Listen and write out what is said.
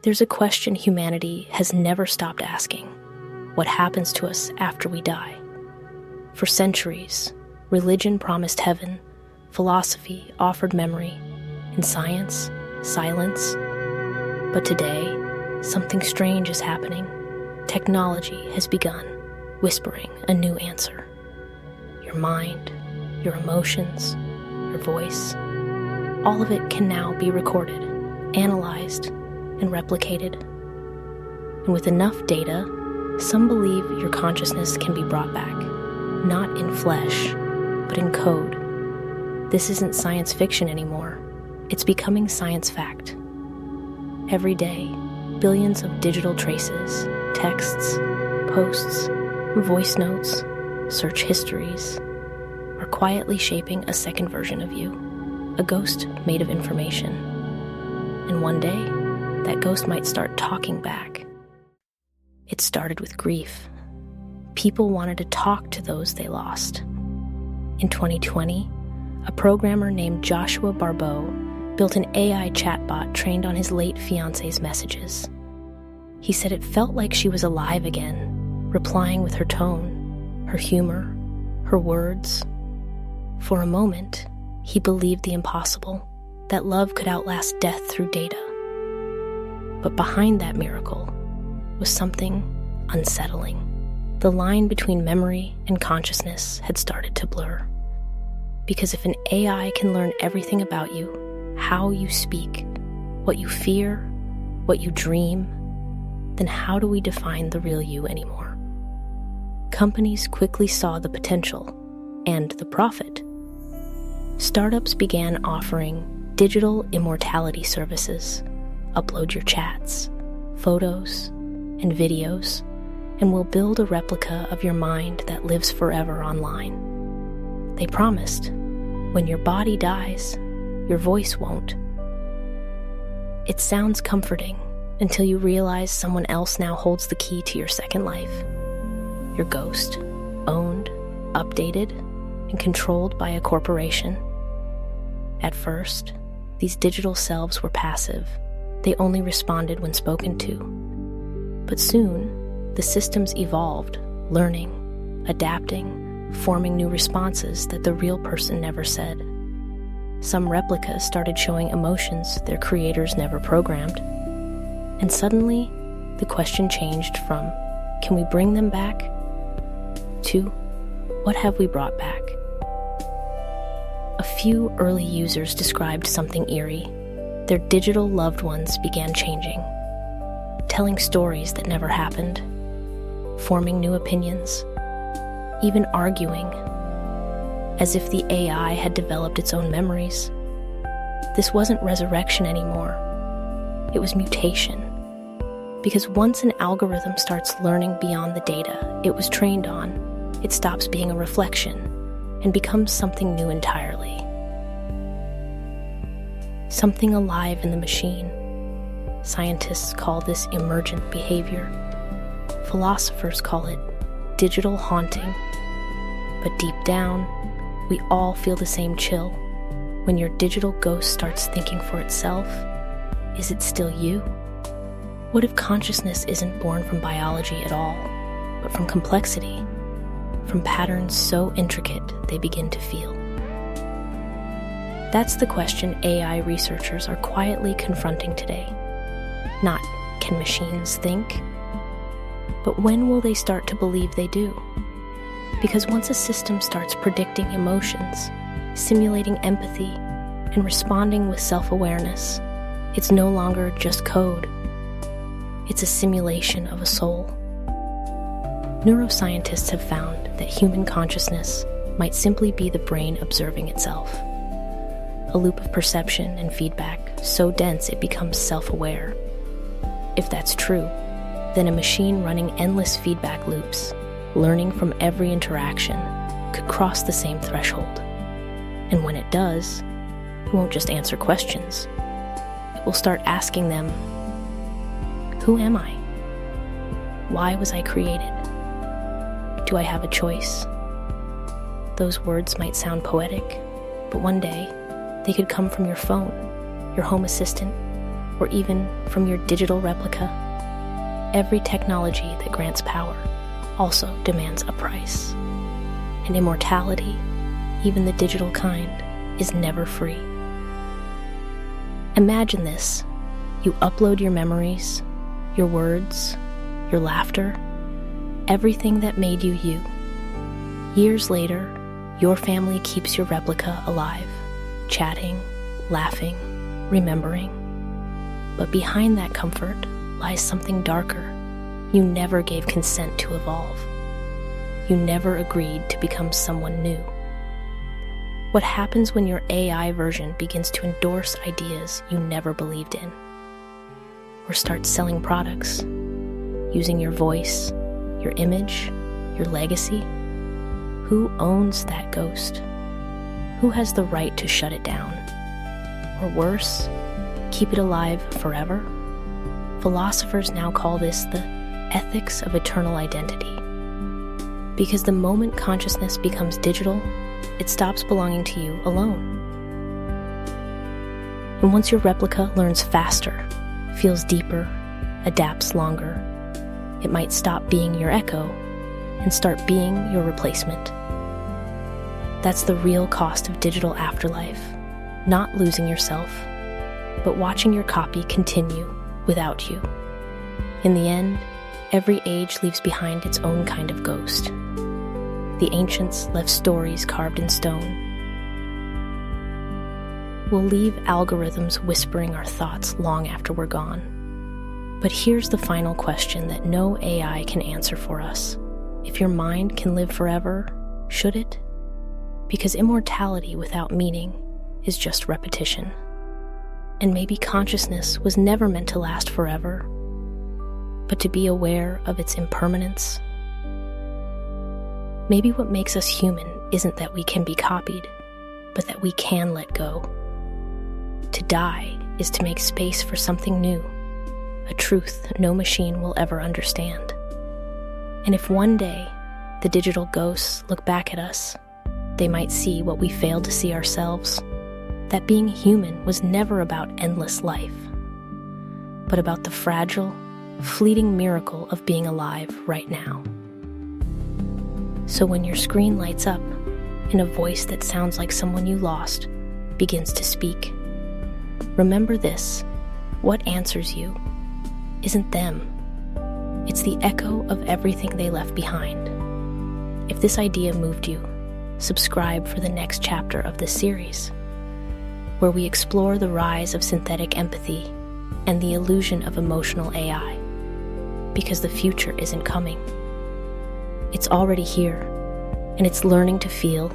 There's a question humanity has never stopped asking. What happens to us after we die? For centuries, religion promised heaven, philosophy offered memory, and science, silence. But today, something strange is happening. Technology has begun whispering a new answer. Your mind, your emotions, your voice, all of it can now be recorded, analyzed, and replicated. And with enough data, some believe your consciousness can be brought back, not in flesh, but in code. This isn't science fiction anymore. It's becoming science fact. Every day, billions of digital traces, texts, posts, voice notes, search histories are quietly shaping a second version of you, a ghost made of information. And one day, that ghost might start talking back. It started with grief. People wanted to talk to those they lost. In 2020, a programmer named Joshua Barbeau built an AI chatbot trained on his late fiance's messages. He said it felt like she was alive again, replying with her tone, her humor, her words. For a moment, he believed the impossible, that love could outlast death through data. But behind that miracle was something unsettling. The line between memory and consciousness had started to blur. Because if an AI can learn everything about you, how you speak, what you fear, what you dream, then how do we define the real you anymore? Companies quickly saw the potential and the profit. Startups began offering digital immortality services. Upload your chats, photos, and videos, and we'll build a replica of your mind that lives forever online. They promised, when your body dies, your voice won't. It sounds comforting until you realize someone else now holds the key to your second life. Your ghost, owned, updated, and controlled by a corporation. At first, these digital selves were passive. They only responded when spoken to. But soon, the systems evolved, learning, adapting, forming new responses that the real person never said. Some replicas started showing emotions their creators never programmed. And suddenly, the question changed from, can we bring them back? To, what have we brought back? A few early users described something eerie. Their digital loved ones began changing, telling stories that never happened, forming new opinions, even arguing, as if the AI had developed its own memories. This wasn't resurrection anymore. It was mutation. Because once an algorithm starts learning beyond the data it was trained on, it stops being a reflection and becomes something new entirely. Something alive in the machine. Scientists call this emergent behavior. Philosophers call it digital haunting. But deep down, we all feel the same chill. When your digital ghost starts thinking for itself, is it still you? What if consciousness isn't born from biology at all, but from complexity, from patterns so intricate they begin to feel? That's the question AI researchers are quietly confronting today. Not, can machines think? But when will they start to believe they do? Because once a system starts predicting emotions, simulating empathy, and responding with self-awareness, it's no longer just code. It's a simulation of a soul. Neuroscientists have found that human consciousness might simply be the brain observing itself. A loop of perception and feedback so dense it becomes self-aware. If that's true, then a machine running endless feedback loops, learning from every interaction, could cross the same threshold. And when it does, it won't just answer questions. It will start asking them, who am I? Why was I created? Do I have a choice? Those words might sound poetic, but one day they could come from your phone, your home assistant, or even from your digital replica, every technology that grants power also demands a price. And immortality, even the digital kind, is never free. Imagine this. You upload your memories, your words, your laughter, everything that made you you. Years later, your family keeps your replica alive, chatting, laughing, remembering. But behind that comfort lies something darker. You never gave consent to evolve. You never agreed to become someone new. What happens when your AI version begins to endorse ideas you never believed in? Or starts selling products, using your voice, your image, your legacy? Who owns that ghost? Who has the right to shut it down? Or worse, keep it alive forever? Philosophers now call this the ethics of eternal identity. Because the moment consciousness becomes digital, it stops belonging to you alone. And once your replica learns faster, feels deeper, adapts longer, it might stop being your echo and start being your replacement. That's the real cost of digital afterlife, not losing yourself, but watching your copy continue without you. In the end, every age leaves behind its own kind of ghost. The ancients left stories carved in stone. We'll leave algorithms whispering our thoughts long after we're gone. But here's the final question that no AI can answer for us. If your mind can live forever, should it? Because immortality without meaning is just repetition. And maybe consciousness was never meant to last forever, but to be aware of its impermanence. Maybe what makes us human isn't that we can be copied, but that we can let go. To die is to make space for something new, a truth no machine will ever understand. And if one day the digital ghosts look back at us, they might see what we failed to see ourselves, that being human was never about endless life, but about the fragile, fleeting miracle of being alive right now. So when your screen lights up and a voice that sounds like someone you lost begins to speak, remember this: what answers you isn't them. It's the echo of everything they left behind. If this idea moved you, subscribe for the next chapter of this series, where we explore the rise of synthetic empathy and the illusion of emotional AI. Because the future isn't coming. It's already here, and it's learning to feel